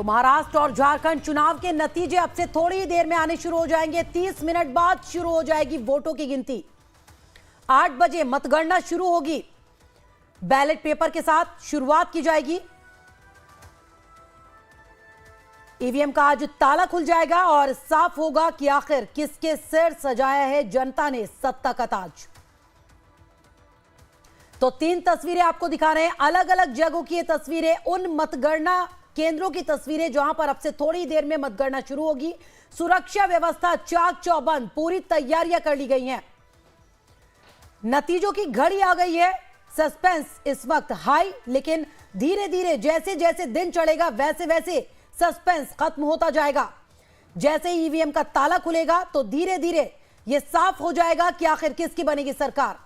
तो महाराष्ट्र और झारखंड चुनाव के नतीजे अब से थोड़ी देर में आने शुरू हो जाएंगे। 30 मिनट बाद शुरू हो जाएगी वोटों की गिनती। 8 बजे मतगणना शुरू होगी। बैलेट पेपर के साथ शुरुआत की जाएगी। ईवीएम का आज ताला खुल जाएगा और साफ होगा कि आखिर किसके सिर सजाया है जनता ने सत्ता का ताज। तो 3 तस्वीरें आपको दिखा रहे हैं, अलग अलग जगहों की ये तस्वीरें, उन मतगणना केंद्रों की तस्वीरें जहां पर अब से थोड़ी देर में मतगणना शुरू होगी। सुरक्षा व्यवस्था चाक चौबंद, पूरी तैयारियां कर ली गई हैं। नतीजों की घड़ी आ गई है। सस्पेंस इस वक्त हाई, लेकिन धीरे धीरे जैसे जैसे दिन चढ़ेगा वैसे वैसे सस्पेंस खत्म होता जाएगा। जैसे ही ईवीएम का ताला खुलेगा तो धीरे धीरे यह साफ हो जाएगा कि आखिर किसकी बनेगी सरकार।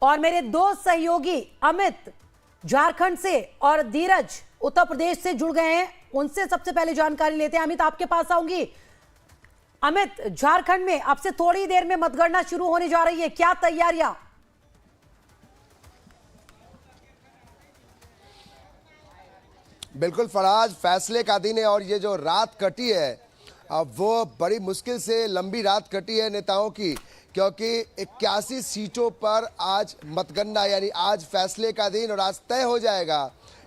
और मेरे 2 सहयोगी अमित झारखंड से और धीरज उत्तर प्रदेश से जुड़ गए हैं, उनसे सबसे पहले जानकारी लेते हैं। अमित, आपके पास आऊंगी। अमित, झारखंड में अब से थोड़ी देर में मतगणना शुरू होने जा रही है, क्या तैयारियां? बिल्कुल फराज, फैसले का दिन है और ये जो रात कटी है वो बड़ी मुश्किल से लंबी रात कटी है नेताओं की, क्योंकि 81 सीटों पर आज मतगणना, यानी आज फैसले का दिन और आज तय हो जाएगा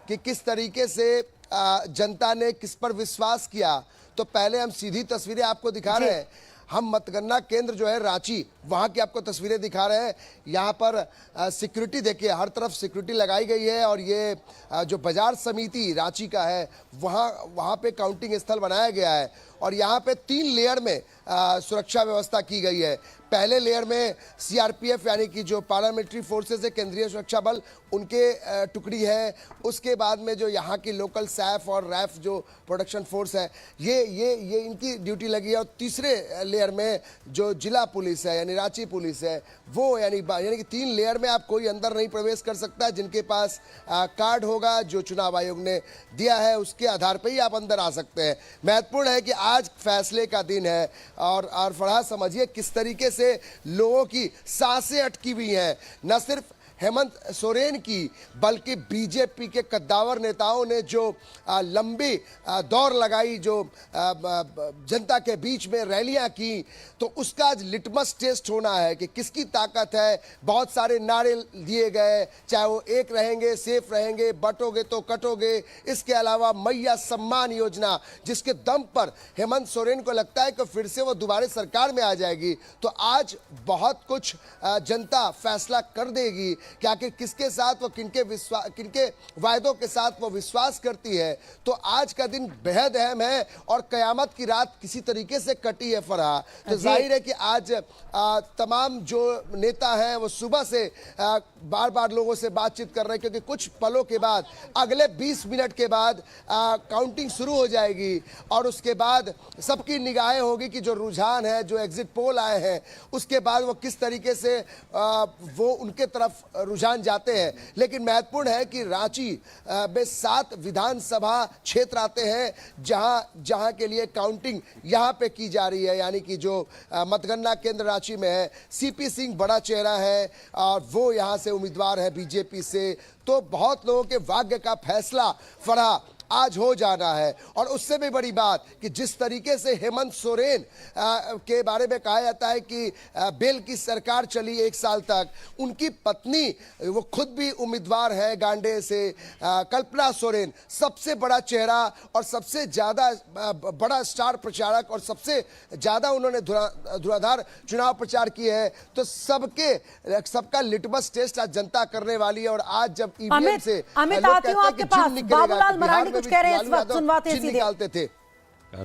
कि किस तरीके से जनता ने किस पर विश्वास किया। तो पहले हम सीधी तस्वीरें आपको दिखा रहे हैं। हम मतगणना केंद्र जो है रांची, वहाँ की आपको तस्वीरें दिखा रहे हैं। यहाँ पर सिक्योरिटी देखिए, हर तरफ सिक्योरिटी लगाई गई है और ये जो बाजार समिति रांची का है वहाँ पे काउंटिंग स्थल बनाया गया है और यहाँ पे 3 लेयर में सुरक्षा व्यवस्था की गई है। पहले लेयर में सीआरपीएफ यानी कि जो पारामिलिट्री फोर्सेस है, केंद्रीय सुरक्षा बल, उनके टुकड़ी है। उसके बाद में जो यहाँ की लोकल सैफ और रैफ जो प्रोडक्शन फोर्स है, ये इनकी ड्यूटी लगी है। और तीसरे लेयर में जो जिला पुलिस है यानी रांची पुलिस है, वो यानी कि 3 लेयर में आप कोई अंदर नहीं प्रवेश कर सकता। जिनके पास कार्ड होगा जो चुनाव आयोग ने दिया है उसके आधार पर ही आप अंदर आ सकते हैं। महत्वपूर्ण है कि आज फैसले का दिन है और फरहाद समझिए किस तरीके से लोगों की सांसें अटकी हुई हैं। न सिर्फ हेमंत सोरेन की बल्कि बीजेपी के कद्दावर नेताओं ने जो लंबी दौड़ लगाई, जो जनता के बीच में रैलियां की, तो उसका आज लिटमस टेस्ट होना है कि किसकी ताकत है। बहुत सारे नारे दिए गए, चाहे वो एक रहेंगे, सेफ रहेंगे, बटोगे तो कटोगे। इसके अलावा मैया सम्मान योजना, जिसके दम पर हेमंत सोरेन को लगता है कि फिर से वो दोबारा सरकार में आ जाएगी। तो आज बहुत कुछ जनता फैसला कर देगी कि आखिर किसके साथ वो किनके वायदों के साथ वो विश्वास करती है। तो आज का दिन बेहद अहम है और कयामत की रात किसी तरीके से कटी है फरहा। तो जाहिर है कि आज तमाम जो नेता हैं वो सुबह से बार बार लोगों से बातचीत कर रहे हैं, क्योंकि कुछ पलों के बाद, अगले 20 मिनट के बाद काउंटिंग शुरू हो जाएगी और उसके बाद सबकी निगाहें होगी कि जो रुझान है, जो एग्जिट पोल आए हैं, उसके बाद वो किस तरीके से वो उनके तरफ रुझान जाते हैं। लेकिन महत्वपूर्ण है कि रांची में 7 विधानसभा क्षेत्र आते हैं जहां के लिए काउंटिंग यहां पे की जा रही है। यानी कि जो मतगणना केंद्र रांची में है, सीपी सिंह बड़ा चेहरा है और वो यहां से उम्मीदवार है बीजेपी से। तो बहुत लोगों के भाग्य का फैसला फरहा आज हो जाना है। और उससे भी बड़ी बात कि जिस तरीके से हेमंत सोरेन के बारे में कहा जाता है कि बेल की सरकार चली 1 साल तक, उनकी पत्नी वो खुद भी उम्मीदवार है गांडे से, कल्पना सोरेन, सबसे बड़ा चेहरा और सबसे ज़्यादा बड़ा स्टार प्रचारक और सबसे ज़्यादा उन्होंने धुआंधार चुनाव प्रचार किए हैं। तो सबका लिटमस टेस्ट आज जनता करने वाली है। और आज जब ईवीएम से लोग कहते हैं कि जिन निकलेगा, कुछ कह रहे हैं इस वक्त, सुनवाते हैं सीधे। थे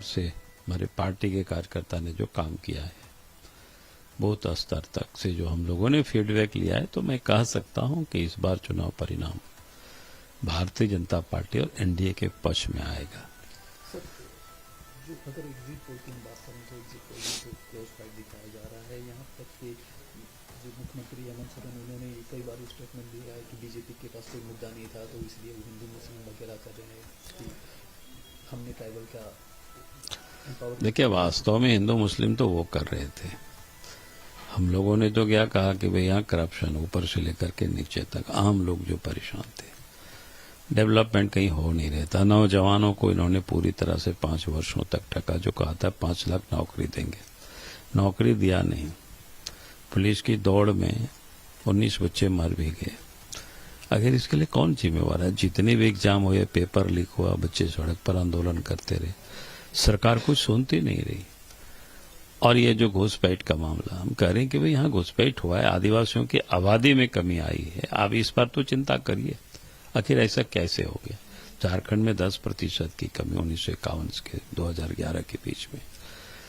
से हमारे पार्टी के कार्यकर्ता ने जो काम किया है, बहुत स्तर तक से जो हम लोगों ने फीडबैक लिया है, तो मैं कह सकता हूं कि इस बार चुनाव परिणाम भारतीय जनता पार्टी और एनडीए के पक्ष में आएगा। जो अगर एग्जिट पोल की बात करें तो एग्जिट पोल को क्लोज फाइट दिखाया जा रहा है। यहाँ तक कि जो मुख्यमंत्री हेमंत सोरेन, उन्होंने कई बार स्टेटमेंट दिया है कि बीजेपी के पास कोई मुद्दा नहीं था, तो इसलिए वो हिंदू मुस्लिम वगैरह कर रहे हैं कि हमने ट्राइबल का। देखिए, वास्तव में हिंदू मुस्लिम तो वो कर रहे थे, हम लोगों ने तो क्या कहा कि भाई यहाँ करप्शन ऊपर से लेकर के नीचे तक, आम लोग जो परेशान थे, डेवलपमेंट कहीं हो नहीं रहता। नौजवानों को इन्होंने पूरी तरह से 5 वर्षों तक ठगा, जो कहा था 5 लाख नौकरी देंगे, नौकरी दिया नहीं। पुलिस की दौड़ में 19 बच्चे मर भी गए। आखिर इसके लिए कौन जिम्मेवार है? जितने भी एग्जाम हुए, पेपर लीक हुआ, बच्चे सड़क पर आंदोलन करते रहे, सरकार कुछ सुनती नहीं रही। और ये जो घुसपैठ का मामला, हम कह रहे हैं कि भाई यहाँ घुसपैठ हुआ है, आदिवासियों की आबादी में कमी आई है, आप इस पर तो चिंता करिए। आखिर ऐसा कैसे हो गया? झारखंड में 10% की कमी 1951 के 2011 के बीच में,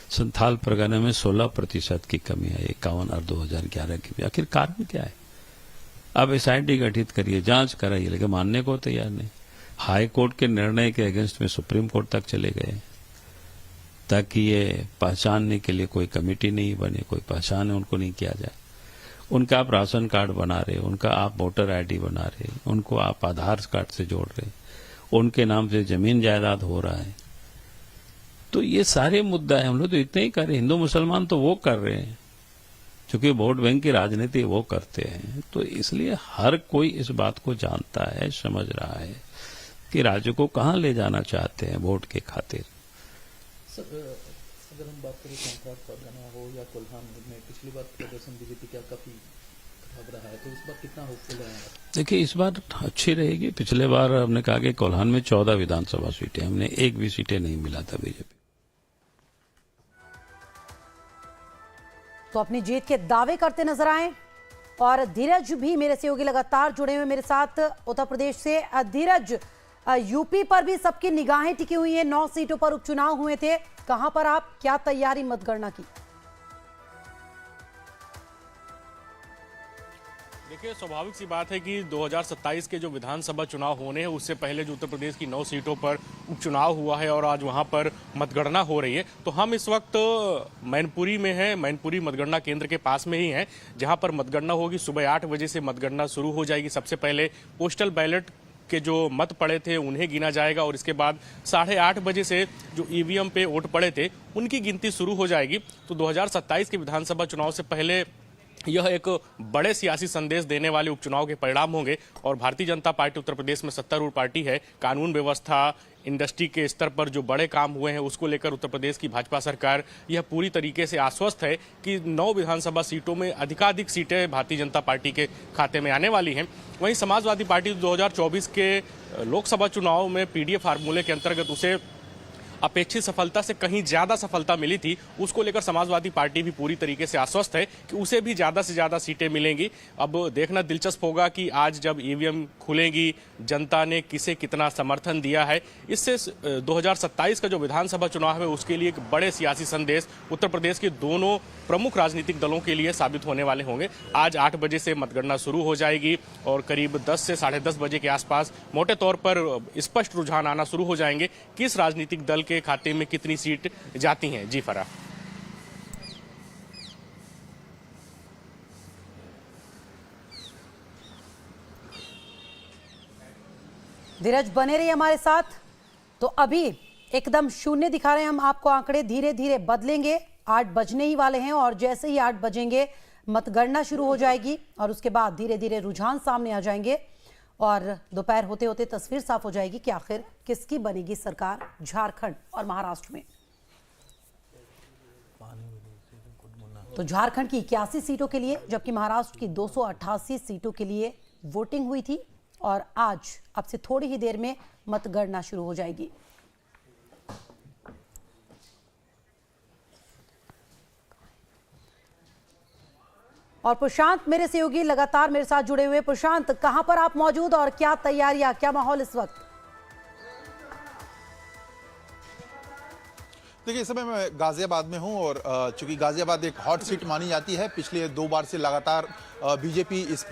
संथाल परगना में 16% की कमी है 51 और 2011 के बीच। आखिर कारण क्या है? अब SIT गठित करिए, जांच कराइए, लेकिन मानने को तैयार नहीं। हाई कोर्ट के निर्णय के अगेंस्ट में सुप्रीम कोर्ट तक चले गए, ताकि ये पहचानने के लिए कोई कमेटी नहीं बने, कोई पहचान उनको नहीं किया जाए। उनका आप राशन कार्ड बना रहे, उनका आप वोटर ID बना रहे, उनको आप आधार कार्ड से जोड़ रहे, उनके नाम से जमीन जायदाद हो रहा है। तो ये सारे मुद्दा है। हम लोग तो इतने ही कर रहे हैं, हिंदू मुसलमान तो वो कर रहे हैं, क्योंकि वोट बैंक की राजनीति वो करते हैं। तो इसलिए हर कोई इस बात को जानता है, समझ रहा है कि राज्य को कहाँ ले जाना चाहते हैं वोट के खातिर। सर, अगर हम बात करें संथाल परगना हो या कोल्हान में, पिछली बार प्रदर्शन बीजेपी का काफी खराब रहा है, तो इस बार कितना होपफुल है? देखिए, इस बार अच्छी रहेगी। पिछले बार हमने कहा कि कोल्हान में 14 विधानसभा सीटें, हमने एक भी सीटें नहीं मिला था बीजेपी। तो अपनी जीत के दावे करते नजर आए। और धीरज भी मेरे सहयोगी लगातार जुड़े हुए मेरे साथ उत्तर प्रदेश से। धीरज, यूपी पर भी सबकी निगाहें टिकी हुई हैं, 9 सीटों पर उपचुनाव हुए थे, कहां पर आप क्या तैयारी मतगणना की? देखिए, स्वाभाविक सी बात है कि 2027 के जो विधानसभा चुनाव होने हैं, उससे पहले जो उत्तर प्रदेश की 9 सीटों पर उपचुनाव हुआ है और आज वहां पर मतगणना हो रही है। तो हम इस वक्त मैनपुरी में हैं, मैनपुरी मतगणना केंद्र के पास में ही हैं, जहां पर मतगणना होगी। सुबह 8 बजे से मतगणना शुरू हो जाएगी। सबसे पहले पोस्टल बैलेट के जो मत पड़े थे उन्हें गिना जाएगा और इसके बाद 8:30 बजे से जो EVM पे वोट पड़े थे उनकी गिनती शुरू हो जाएगी। तो 2027 के विधानसभा चुनाव से पहले यह एक बड़े सियासी संदेश देने वाले उपचुनाव के परिणाम होंगे। और भारतीय जनता पार्टी उत्तर प्रदेश में सत्तारूढ़ पार्टी है। कानून व्यवस्था, इंडस्ट्री के स्तर पर जो बड़े काम हुए हैं उसको लेकर उत्तर प्रदेश की भाजपा सरकार यह पूरी तरीके से आश्वस्त है कि 9 विधानसभा सीटों में अधिकाधिक सीटें भारतीय जनता पार्टी के खाते में आने वाली हैं। वहीं समाजवादी पार्टी 2024 के लोकसभा चुनाव में PDF फार्मूले के अंतर्गत उसे अपेक्षित सफलता से कहीं ज्यादा सफलता मिली थी, उसको लेकर समाजवादी पार्टी भी पूरी तरीके से आश्वस्त है कि उसे भी ज्यादा से ज्यादा सीटें मिलेंगी। अब देखना दिलचस्प होगा कि आज जब EVM खुलेंगी, जनता ने किसे कितना समर्थन दिया है। इससे 2027 का जो विधानसभा चुनाव है उसके लिए एक बड़े सियासी संदेश उत्तर प्रदेश के दोनों प्रमुख राजनीतिक दलों के लिए साबित होने वाले होंगे। आज 8 बजे से मतगणना शुरू हो जाएगी और करीब 10 से 10:30 बजे के आसपास मोटे तौर पर स्पष्ट रुझान आना शुरू हो जाएंगे किस राजनीतिक दल के खाते में कितनी सीट जाती हैं। जी फरा। धीरज बने रहिए हमारे साथ। तो अभी एकदम शून्य दिखा रहे हैं हम आपको आंकड़े, धीरे धीरे बदलेंगे। 8 बजने ही वाले हैं और जैसे ही 8 बजेंगे मतगणना शुरू हो जाएगी और उसके बाद धीरे धीरे रुझान सामने आ जाएंगे और दोपहर होते होते तस्वीर साफ हो जाएगी कि आखिर किसकी बनेगी सरकार झारखंड और महाराष्ट्र में। तो झारखंड की 81 सीटों के लिए जबकि महाराष्ट्र की 288 सीटों के लिए वोटिंग हुई थी और आज अब से थोड़ी ही देर में मतगणना शुरू हो जाएगी। और प्रशांत मेरे सहयोगी लगातार मेरे साथ जुड़े हुए। प्रशांत, कहां पर आप मौजूद और क्या तैयारियां, क्या माहौल इस वक्त? देखिए, इस समय मैं गाजियाबाद में हूं और चूंकि गाजियाबाद एक हॉट सीट मानी जाती है, पिछले 2 बार से लगातार बीजेपी इस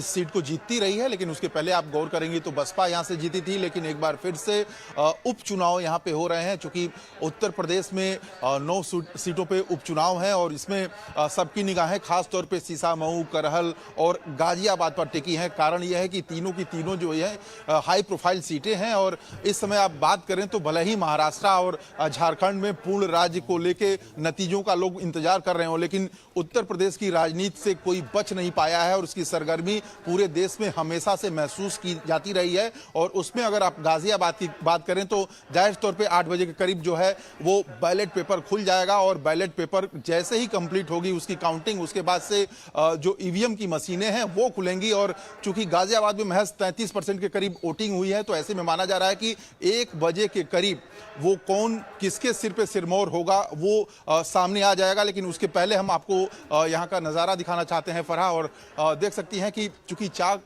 सीट को जीतती रही है, लेकिन उसके पहले आप गौर करेंगे तो बसपा यहाँ से जीती थी, लेकिन एक बार फिर से उपचुनाव यहाँ पे हो रहे हैं। चूंकि उत्तर प्रदेश में 9 सीटों पे उपचुनाव हैं और इसमें सबकी निगाहें खास तौर पे सीसामऊ, करहल और गाजियाबाद पर टिकी हैं। कारण यह है कि तीनों की तीनों जो है हाई प्रोफाइल सीटें हैं और इस समय आप बात करें तो भले ही महाराष्ट्र और झारखंड में पूर्ण राज्य को लेके नतीजों का लोग इंतजार कर रहे हो, लेकिन उत्तर प्रदेश की राजनीति से कोई बच नहीं पाया है और उसकी सरगर्मी पूरे देश में हमेशा से महसूस की जाती रही है। और उसमें अगर आप गाजियाबाद की बात करें तो जाहिर तौर पे 8 बजे के करीब जो है वो बैलेट पेपर खुल जाएगा और बैलेट पेपर जैसे ही कंप्लीट होगी उसकी काउंटिंग, उसके बाद से जो ईवीएम की मशीनें हैं वो खुलेंगी। और चूंकि गाजियाबाद में महज 33% के करीब वोटिंग हुई है, तो ऐसे में माना जा रहा है कि 1 बजे के करीब वो कौन किसके सिर पे सिरमौर होगा वो सामने आ जाएगा। लेकिन उसके पहले हम आपको यहाँ का नज़ारा दिखाना चाहते हैं फरहा, और देख सकती हैं कि चूंकि चाक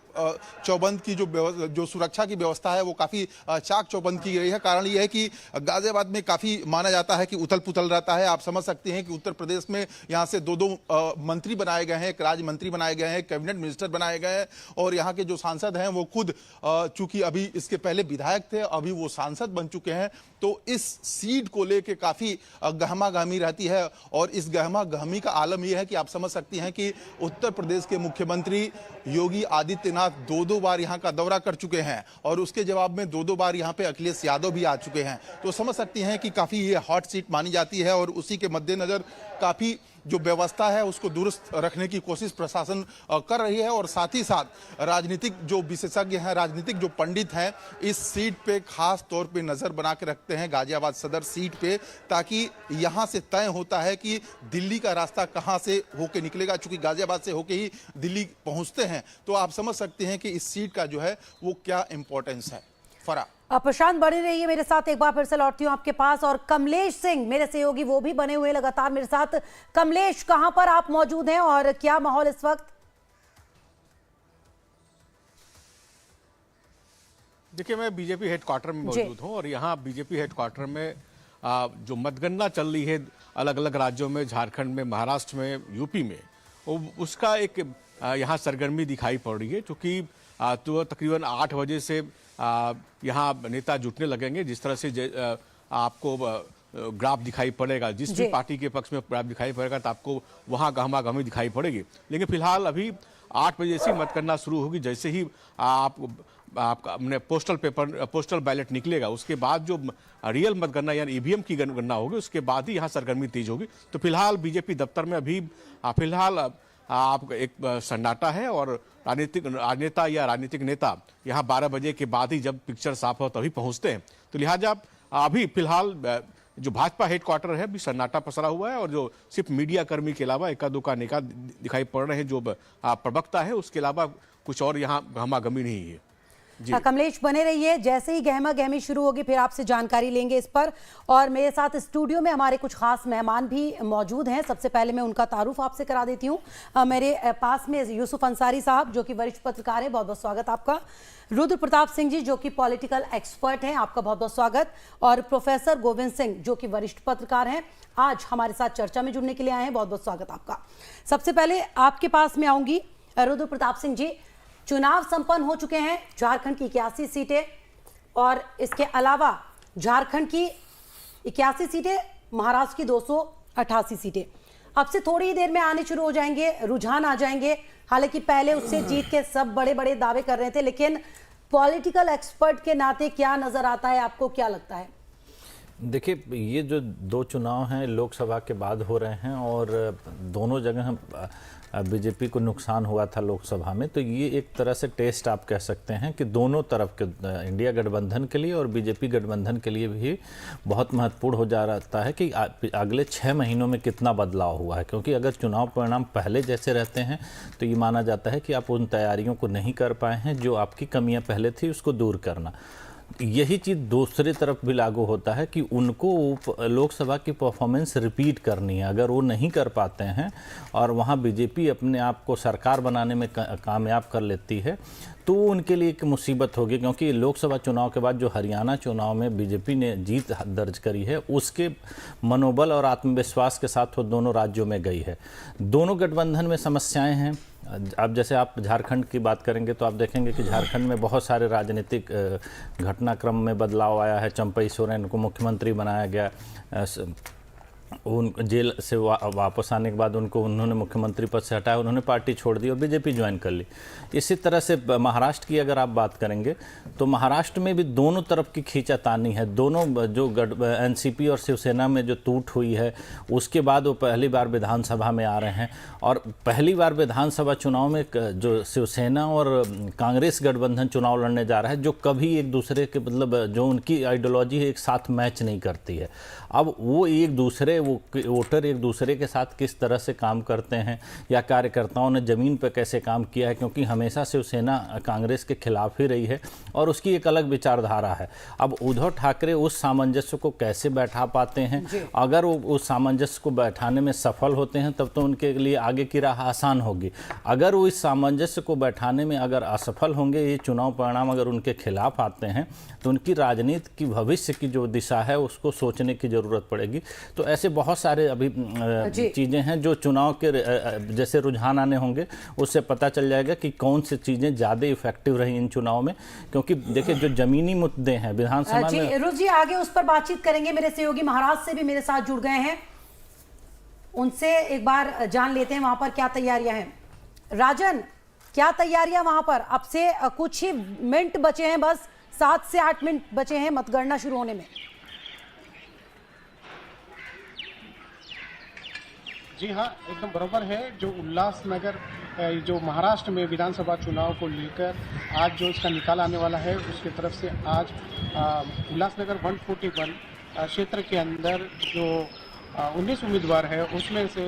चौबंद की जो सुरक्षा की व्यवस्था है वो काफ़ी चाक चौबंद की गई है। कारण ये है कि गाजियाबाद में काफ़ी माना जाता है कि उथल पुथल रहता है। आप समझ सकते हैं कि उत्तर प्रदेश में यहाँ से 2 मंत्री बनाए गए हैं, एक राज्य मंत्री बनाए गए हैं, कैबिनेट मिनिस्टर बनाए गए हैं और यहाँ के जो सांसद हैं वो खुद चूंकि अभी इसके पहले विधायक थे, अभी वो सांसद बन चुके हैं। तो इस सीट को लेके काफ़ी गहमा गहमी रहती है और इस गहमा गहमी का आलम यह है कि आप समझ सकती हैं कि उत्तर प्रदेश के मुख्यमंत्री योगी आदित्यनाथ 2 बार यहाँ का दौरा कर चुके हैं और उसके जवाब में 2 बार यहाँ पे अखिलेश यादव भी आ चुके हैं। तो समझ सकती हैं कि काफ़ी ये हॉट सीट मानी जाती है और उसी के मद्देनज़र काफ़ी जो व्यवस्था है उसको दुरुस्त रखने की कोशिश प्रशासन कर रही है। और साथ ही साथ राजनीतिक जो विशेषज्ञ हैं, राजनीतिक जो पंडित हैं, इस सीट पे खास तौर पे नज़र बना के रखते हैं गाजियाबाद सदर सीट पे, ताकि यहाँ से तय होता है कि दिल्ली का रास्ता कहाँ से होके निकलेगा। चूंकि गाजियाबाद से होके ही दिल्ली पहुँचते हैं, तो आप समझ सकते हैं कि इस सीट का जो है वो क्या इंपॉर्टेंस है। फरा प्रशांत बने रहिए मेरे साथ, एक बार फिर से लौटती हूं आपके पास। और कमलेश सिंह मेरे सहयोगी वो भी बने हुए लगातार मेरे साथ। कमलेश, कहां पर आप मौजूद हैं और क्या माहौल इस वक्त? देखिए, मैं बीजेपी हेडक्वार्टर में मौजूद हूं और यहाँ बीजेपी हेडक्वार्टर में जो मतगणना चल रही है अलग अलग राज्यों में, झारखंड में, महाराष्ट्र में, यूपी में, उसका एक यहाँ सरगर्मी दिखाई पड़ रही है। क्योंकि तो तकरीबन 8 बजे से यहाँ नेता जुटने लगेंगे। जिस तरह से आपको ग्राफ दिखाई पड़ेगा, जिस भी पार्टी के पक्ष में ग्राफ दिखाई पड़ेगा तो आपको वहाँ गहमा गहमी दिखाई पड़ेगी। लेकिन फिलहाल अभी 8 बजे से मतगणना शुरू होगी। जैसे ही आपका पोस्टल बैलेट निकलेगा, उसके बाद जो रियल मतगणना यानी ईवीएम की गणना होगी, उसके बाद ही यहाँ सरगर्मी तेज होगी। तो फिलहाल बीजेपी दफ्तर में अभी फिलहाल आप एक सन्नाटा है और राजनेता या राजनीतिक नेता यहाँ 12 बजे के बाद ही जब पिक्चर साफ हो तभी पहुँचते हैं। तो लिहाजा अभी फिलहाल जो भाजपा हेडक्वार्टर है अभी सन्नाटा पसरा हुआ है और जो सिर्फ मीडिया कर्मी के अलावा एका दुका नेका दिखाई पड़ रहे हैं जो प्रवक्ता है, उसके अलावा कुछ और यहाँ गहमा गहमी नहीं है। कमलेश बने रहिए, जैसे ही गहमा गहमी शुरू होगी फिर आपसे जानकारी लेंगे इस पर। और मेरे साथ स्टूडियो में हमारे कुछ खास मेहमान भी मौजूद हैं। सबसे पहले मैं उनका तारुफ आपसे करा देती हूँ। मेरे पास में यूसुफ अंसारी साहब जो कि वरिष्ठ पत्रकार हैं, बहुत बहुत स्वागत आपका। रुद्र प्रताप सिंह जी जो कि पॉलिटिकल एक्सपर्ट हैं, आपका बहुत बहुत स्वागत। और प्रोफेसर गोविंद सिंह जो कि वरिष्ठ पत्रकार हैं, आज हमारे साथ चर्चा में जुड़ने के लिए आए हैं, बहुत बहुत स्वागत आपका। सबसे पहले आपके पास में आऊंगी रुद्र प्रताप सिंह जी। चुनाव संपन्न हो चुके हैं, झारखंड की 81 सीटें और इसके अलावा झारखंड की 81 सीटें, महाराष्ट्र की 288 सीटें अब से थोड़ी ही देर में आने शुरू हो जाएंगे, रुझान आ जाएंगे। हालांकि पहले उससे जीत के सब बड़े बड़े दावे कर रहे थे, लेकिन पॉलिटिकल एक्सपर्ट के नाते क्या नजर आता है आपको, क्या लगता है? देखिए, ये जो 2 चुनाव हैं लोकसभा के बाद हो रहे हैं और दोनों जगह बीजेपी को नुकसान हुआ था लोकसभा में, तो ये एक तरह से टेस्ट आप कह सकते हैं कि दोनों तरफ के इंडिया गठबंधन के लिए और बीजेपी गठबंधन के लिए भी बहुत महत्वपूर्ण हो जा रहा है कि अगले 6 महीनों में कितना बदलाव हुआ है। क्योंकि अगर चुनाव परिणाम पहले जैसे रहते हैं तो ये माना जाता है कि आप उन तैयारियों को नहीं कर पाए हैं, जो आपकी कमियाँ पहले थी उसको दूर करना। यही चीज़ दूसरी तरफ भी लागू होता है कि उनको लोकसभा की परफॉर्मेंस रिपीट करनी है। अगर वो नहीं कर पाते हैं और वहाँ बीजेपी अपने आप को सरकार बनाने में कामयाब कर लेती है तो उनके लिए एक मुसीबत होगी, क्योंकि लोकसभा चुनाव के बाद जो हरियाणा चुनाव में बीजेपी ने जीत दर्ज करी है उसके मनोबल और आत्मविश्वास के साथ वो दोनों राज्यों में गई है। दोनों गठबंधन में समस्याएं हैं। अब जैसे आप झारखंड की बात करेंगे तो आप देखेंगे कि झारखंड में बहुत सारे राजनीतिक घटनाक्रम में बदलाव आया है। चंपई सोरेन को मुख्यमंत्री बनाया गया, उन जेल से वापस आने के बाद उन्होंने मुख्यमंत्री पद से हटाया, उन्होंने पार्टी छोड़ दी और बीजेपी ज्वाइन कर ली। इसी तरह से महाराष्ट्र की अगर आप बात करेंगे तो महाराष्ट्र में भी दोनों तरफ की खींचातानी है। दोनों जो एनसीपी और शिवसेना में जो टूट हुई है उसके बाद वो पहली बार विधानसभा में आ रहे हैं और पहली बार विधानसभा चुनाव में जो शिवसेना और कांग्रेस गठबंधन चुनाव लड़ने जा रहा है जो कभी एक दूसरे के मतलब जो उनकी आइडियोलॉजी है एक साथ मैच नहीं करती है। अब वो एक दूसरे वोटर एक दूसरे के साथ किस तरह से काम करते हैं या कार्यकर्ताओं ने ज़मीन पर कैसे काम किया है, क्योंकि हमेशा शिवसेना कांग्रेस के खिलाफ ही रही है और उसकी एक अलग विचारधारा है। अब उद्धव ठाकरे उस सामंजस्य को कैसे बैठा पाते हैं, अगर वो उस सामंजस्य को बैठाने में सफल होते हैं तब तो उनके लिए आगे की राह आसान होगी। अगर वो इस सामंजस्य को बैठाने में अगर असफल होंगे, ये चुनाव परिणाम अगर उनके खिलाफ आते हैं तो उनकी राजनीति की भविष्य की जो दिशा है उसको सोचने की ज़रूरत पड़ेगी। तो ऐसे बहुत सारे अभी चीज़ें हैं जो चुनाव के जैसे रुझान आने होंगे उससे पता चल जाएगा कि कौन सी चीज़ें ज़्यादा इफेक्टिव रही इन चुनाव में, क्योंकि देखिए जो जमीनी मुद्दे हैं विधानसभा में। रुचि आगे उस पर बातचीत करेंगे। मेरे सहयोगी महाराष्ट्र से भी मेरे साथ जुड़ गए हैं, उनसे एक बार जान लेते हैं वहां पर क्या तैयारियां हैं। राजन, क्या तैयारियां वहां पर? अब से कुछ ही मिनट बचे हैं, बस 7 से 8 मिनट बचे हैं मतगणना शुरू होने में। जी हाँ, एकदम बराबर है। जो उल्लासनगर जो महाराष्ट्र में विधानसभा चुनाव को लेकर आज जो इसका निकाल आने वाला है उसकी तरफ से आज उल्लासनगर 141 क्षेत्र के अंदर जो 19 उम्मीदवार है उसमें से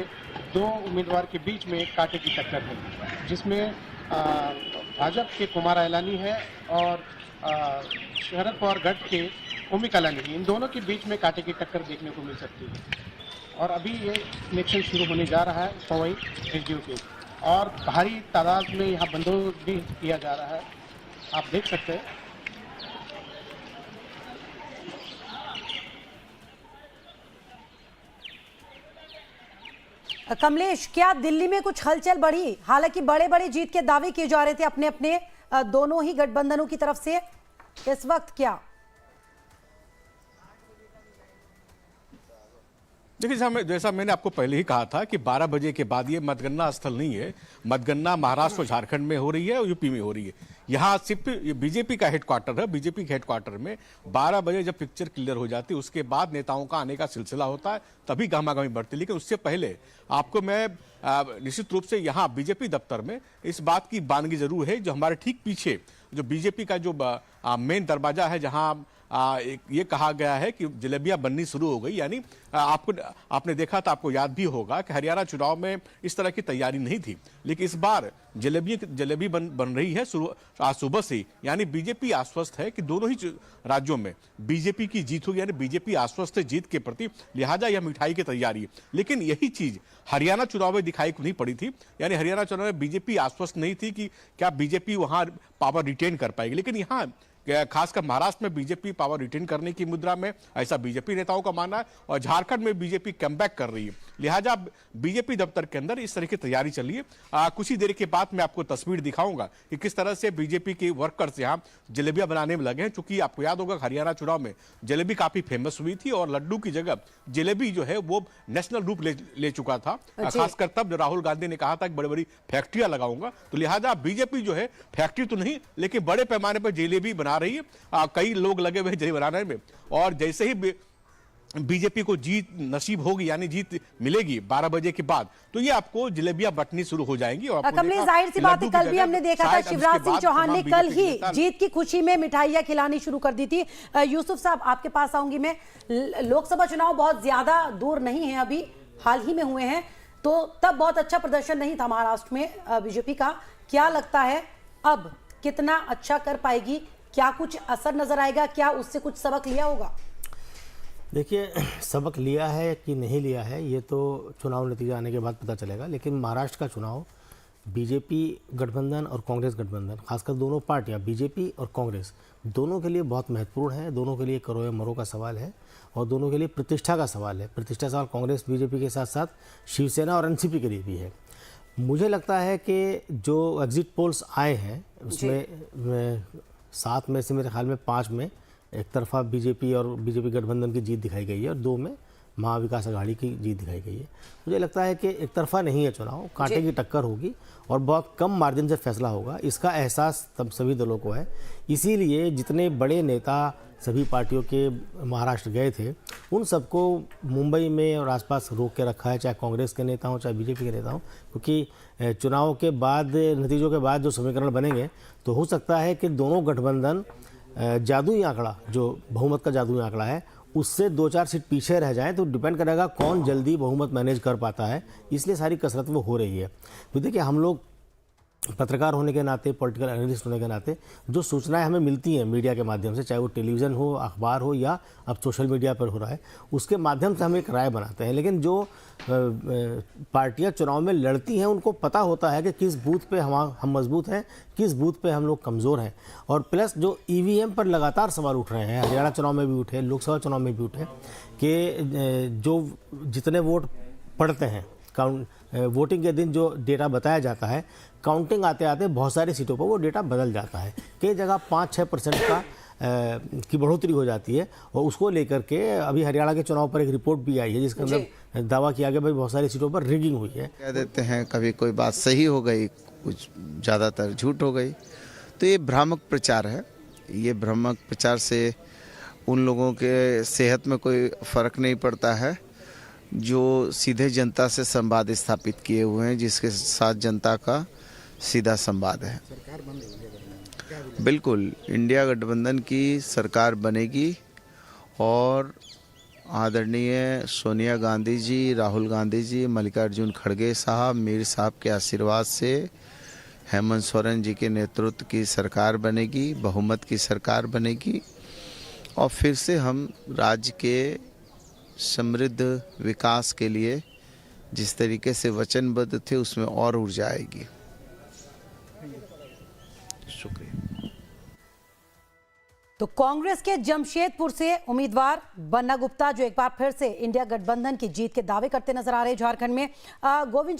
2 उम्मीदवार के बीच में कांटे की टक्कर है, जिसमें भाजपा के कुमार अयलानी है और शरद पवार गढ़ के ओमी कलानी, इन दोनों के बीच में कांटे की टक्कर देखने को मिल सकती है। और अभी ये इलेक्शन शुरू होने जा रहा है पवई एसडीओ के, और भारी तादाद में यहाँ बंदोबस्त भी किया जा रहा है, आप देख सकते हैं। कमलेश, क्या दिल्ली में कुछ हलचल बढ़ी? हालांकि बड़े बड़े जीत के दावे किए जा रहे थे अपने अपने दोनों ही गठबंधनों की तरफ से, इस वक्त क्या? देखिए, जैसा मैंने आपको पहले ही कहा था कि 12 बजे के बाद ये मतगणना स्थल नहीं है। मतगणना महाराष्ट्र और झारखंड में हो रही है और यूपी में हो रही है। यहाँ सिर्फ बीजेपी का हेडक्वार्टर है। बीजेपी के हेडक्वार्टर में 12 बजे जब पिक्चर क्लियर हो जाती है उसके बाद नेताओं का आने का सिलसिला होता है, तभी गहमागहमी बढ़ती है। लेकिन उससे पहले आपको मैं निश्चित रूप से यहाँ बीजेपी दफ्तर में इस बात की बानगी जरूर है, जो हमारे ठीक पीछे जो बीजेपी का जो मेन दरवाजा है, जहाँ ये कहा गया है कि जलेबियां बननी शुरू हो गई। यानी आपने देखा था, आपको याद भी होगा कि हरियाणा चुनाव में इस तरह की तैयारी नहीं थी, लेकिन इस बार जलेबी बन रही है आज सुबह से। यानी बीजेपी आश्वस्त है कि दोनों ही राज्यों में बीजेपी की जीत होगी, यानी बीजेपी आश्वस्त है जीत के प्रति, लिहाजा यह मिठाई की तैयारी है। लेकिन यही चीज हरियाणा चुनाव में दिखाई नहीं पड़ी थी। यानी हरियाणा चुनाव में बीजेपी आश्वस्त नहीं थी कि क्या बीजेपी वहां पावर रिटेन कर पाएगी, लेकिन यहाँ खासकर महाराष्ट्र में बीजेपी पावर रिटेन करने की मुद्रा में, ऐसा बीजेपी नेताओं का मानना है। और झारखंड में बीजेपी कमबैक कर रही है, लिहाजा बीजेपी दफ्तर के अंदर इस तरह की तैयारी चली है। कुछ ही देर के बाद मैं आपको तस्वीर दिखाऊंगा कि किस तरह से बीजेपी के वर्कर्स यहाँ जलेबियां बनाने में लगे हैं। चूंकि आपको याद होगा हरियाणा चुनाव में जलेबी काफी फेमस हुई थी और लड्डू की जगह जलेबी जो है वो नेशनल रूप ले चुका था। खासकर तब राहुल गांधी ने कहा था कि बड़ी बड़ी फैक्ट्रियां लगाऊंगा, तो लिहाजा बीजेपी जो है फैक्ट्री तो नहीं लेकिन बड़े पैमाने पर जलेबी बना रही है। कई लोग लगे हुए जलेबी बनाने में, और जैसे ही बीजेपी को जीत नसीब होगी, यानी जीत मिलेगी 12 बजे के बाद, तो ये आपको जलेबियां बटनी शुरू हो जाएंगी। और कमलेश, जाहिर सी बात है, कल भी हमने देखा था शिवराज सिंह चौहान ने कल ही जीत की खुशी में मिठाइयां खिलानी शुरू कर दी थी। यूसुफ साहब, आपके पास आऊंगी मैं। लोकसभा चुनाव बहुत ज्यादा दूर नहीं है, अभी हाल ही में हुए हैं, तो तब बहुत अच्छा प्रदर्शन नहीं था महाराष्ट्र में बीजेपी का। क्या लगता है अब कितना अच्छा कर पाएगी क्या कुछ असर नजर आएगा, क्या उससे कुछ सबक लिया होगा? देखिए, सबक लिया है कि नहीं लिया है ये तो चुनाव नतीजा आने के बाद पता चलेगा, लेकिन महाराष्ट्र का चुनाव बीजेपी गठबंधन और कांग्रेस गठबंधन, खासकर दोनों पार्टियां बीजेपी और कांग्रेस, दोनों के लिए बहुत महत्वपूर्ण है। दोनों के लिए करो या मरो का सवाल है और दोनों के लिए प्रतिष्ठा का सवाल है। प्रतिष्ठा सवाल कांग्रेस बीजेपी के साथ साथ शिवसेना और एनसीपी के लिए भी है। मुझे लगता है कि जो एग्जिट पोल्स आए हैं उसमें 7 में से मेरे ख्याल में 5 में एक तरफा बीजेपी और बीजेपी गठबंधन की जीत दिखाई गई है और 2 में महाविकास अघाड़ी की जीत दिखाई गई है। मुझे लगता है कि एक तरफा नहीं है चुनाव, कांटे की टक्कर होगी और बहुत कम मार्जिन से फैसला होगा। इसका एहसास तब सभी दलों को है। इसीलिए जितने बड़े नेता सभी पार्टियों के महाराष्ट्र गए थे उन सबको मुंबई में और आसपास रोक के रखा है, चाहे कांग्रेस के नेता हों चाहे बीजेपी के नेता हों, क्योंकि चुनाव के बाद, नतीजों के बाद जो समीकरण बनेंगे तो हो सकता है कि दोनों गठबंधन जादुई आंकड़ा, जो बहुमत का जादुई आंकड़ा है, उससे 2-4 सीट पीछे रह जाएं तो डिपेंड करेगा कौन जल्दी बहुमत मैनेज कर पाता है। इसलिए सारी कसरत वो हो रही है। तो देखिए, हम लोग पत्रकार होने के नाते, पॉलिटिकल एनालिस्ट होने के नाते जो सूचनाएं हमें मिलती हैं मीडिया के माध्यम से, चाहे वो टेलीविज़न हो, अखबार हो या अब सोशल मीडिया पर हो रहा है, उसके माध्यम से हम एक राय बनाते हैं। लेकिन जो पार्टियां चुनाव में लड़ती हैं उनको पता होता है कि किस बूथ पे हम मजबूत हैं, किस बूथ पे हम लोग कमज़ोर हैं। और प्लस जो ईवीएम पर लगातार सवाल उठ रहे हैं, हरियाणा चुनाव में भी उठे, लोकसभा चुनाव में भी उठे, कि जो जितने वोट पड़ते हैं वोटिंग के दिन जो डेटा बताया जाता है, काउंटिंग आते आते बहुत सारी सीटों पर वो डेटा बदल जाता है। कई जगह 5-6% की बढ़ोतरी हो जाती है और उसको लेकर के अभी हरियाणा के चुनाव पर एक रिपोर्ट भी आई है जिसके अंदर दावा किया गया भाई बहुत सारी सीटों पर रिगिंग हुई है। कह देते हैं कभी कोई बात सही हो गई, कुछ ज़्यादातर झूठ हो गई। तो ये भ्रामक प्रचार है। ये भ्रामक प्रचार से उन लोगों के सेहत में कोई फ़र्क नहीं पड़ता है जो सीधे जनता से संवाद स्थापित किए हुए हैं, जिसके साथ जनता का सीधा संवाद है। बिल्कुल, इंडिया गठबंधन की सरकार बनेगी और आदरणीय सोनिया गांधी जी, राहुल गांधी जी, मल्लिकार्जुन खड़गे साहब, मीर साहब के आशीर्वाद से हेमंत सोरेन जी के नेतृत्व की सरकार बनेगी, बहुमत की सरकार बनेगी और फिर से हम राज्य के समृद्ध विकास के लिए जिस तरीके से वचनबद्ध थे उसमें और ऊर्जा आएगी। शुक्रिया। तो कांग्रेस के जमशेदपुर से उम्मीदवार बन्ना गुप्ता जो एक बार फिर से इंडिया गठबंधन की जीत के दावे करते नजर आ रहे हैं झारखंड में। गोविंद